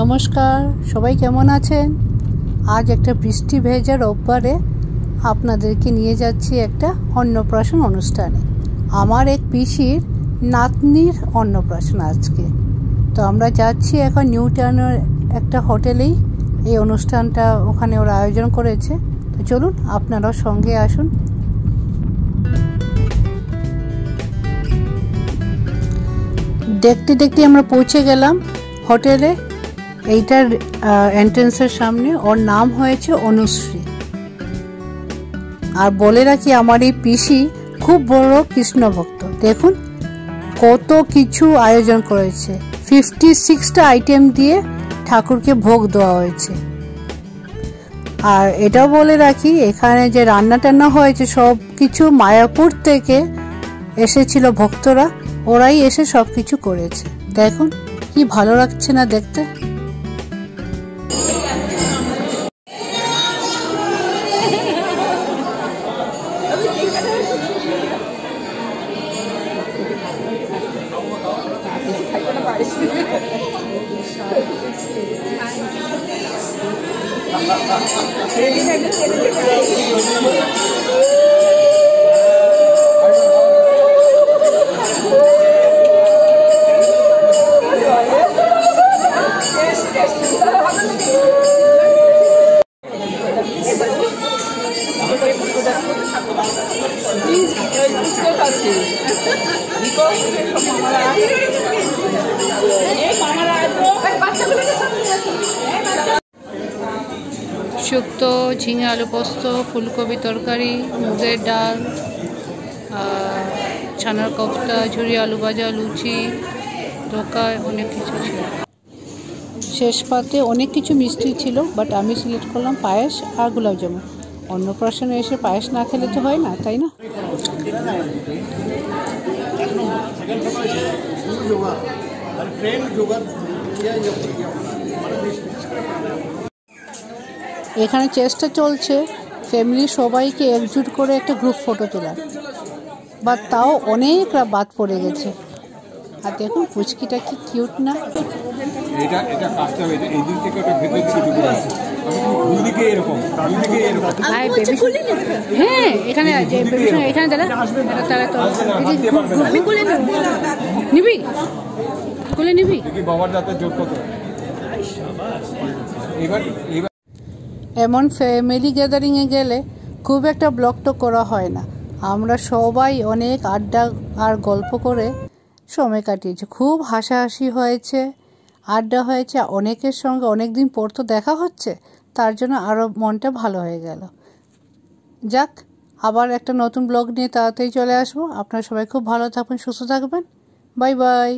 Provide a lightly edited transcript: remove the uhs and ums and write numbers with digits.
নমস্কার, সবাই কেমন আছেন? আজ একটা বৃষ্টি ভেজা রোববারে আপনাদেরকে নিয়ে যাচ্ছি একটা অন্নপ্রাশন অনুষ্ঠানে। আমার এক পিসির নাতনির অন্নপ্রাশন আজকে। তো আমরা যাচ্ছি এখন নিউ টাউনের একটা হোটেলেই। এই অনুষ্ঠানটা ওখানে ওরা আয়োজন করেছে। তো চলুন, আপনারাও সঙ্গে আসুন। দেখতে দেখতে আমরা পৌঁছে গেলাম হোটেলে। এইটার এন্ট্রেন্সের সামনে ওর নাম হয়েছে অনুশ্রী। আর বলে রাখি, আমার এই পিসি খুব বড় কৃষ্ণ ভক্ত। দেখুন কত কিছু আয়োজন করেছে, 56টা আইটেম দিয়ে ঠাকুরকে ভোগ দেওয়া হয়েছে। আর এটাও বলে রাখি, এখানে যে রান্না টান্না হয়েছে সব কিছু মায়াপুর থেকে এসেছিল ভক্তরা, ওরাই এসে সব কিছু করেছে। দেখুন কি ভালো লাগছে না দেখতে। শুক্তো, ঝিঙে আলু পোস্ত, ফুলকপি তরকারি, মুগের ডাল, ছানার কোফতা, ঝুরি আলু ভাজা, লুচি, ধোকা, অনেক কিছু ছিল। শেষ পাতে অনেক কিছু মিষ্টি ছিল, বাট আমি সিলেক্ট করলাম পায়েস আর গোলাপ জামুন। অন্নপ্রাশনে এসে পায়েস না খেলে তো হয় না, তাই না? এখানে চেষ্টা চলছে ফ্যামিলি সবাইকে একজুট করে একটা গ্রুপ ফটো তোলার, বাট তাও অনেক বাদ পড়ে গেছে। আর দেখুন পুচকিটা কি কিউট না। এটা কাটতে হবে, এই দিক থেকে ওটা ভেতর দিকে ঢুকে আছে। দুই দিকে এরকম, দুই দিকে এরকম। হ্যাঁ, এখানে যে বেবি এখানে দাঁড়া, তারা তো আমি কোলে নেব। নিবি? কোলে নিবি? দেখি বাবার দাঁতে জোর কত। এবার এমন ফ্যামিলি গ্যাদারিংয়ে গেলে খুব একটা ব্লগ তো করা হয় না। আমরা সবাই অনেক আড্ডা আর গল্প করে সময় কাটিয়েছি। খুব হাসাহাসি হয়েছে, আড্ডা হয়েছে, অনেকের সঙ্গে অনেক দিন পর তো দেখা হচ্ছে, তার জন্য আরও মনটা ভালো হয়ে গেল। যাক, আবার একটা নতুন ব্লগ নিয়ে তাড়াতাড়ি চলে আসবো। আপনারা সবাই খুব ভালো থাকবেন, সুস্থ থাকবেন। Bye bye.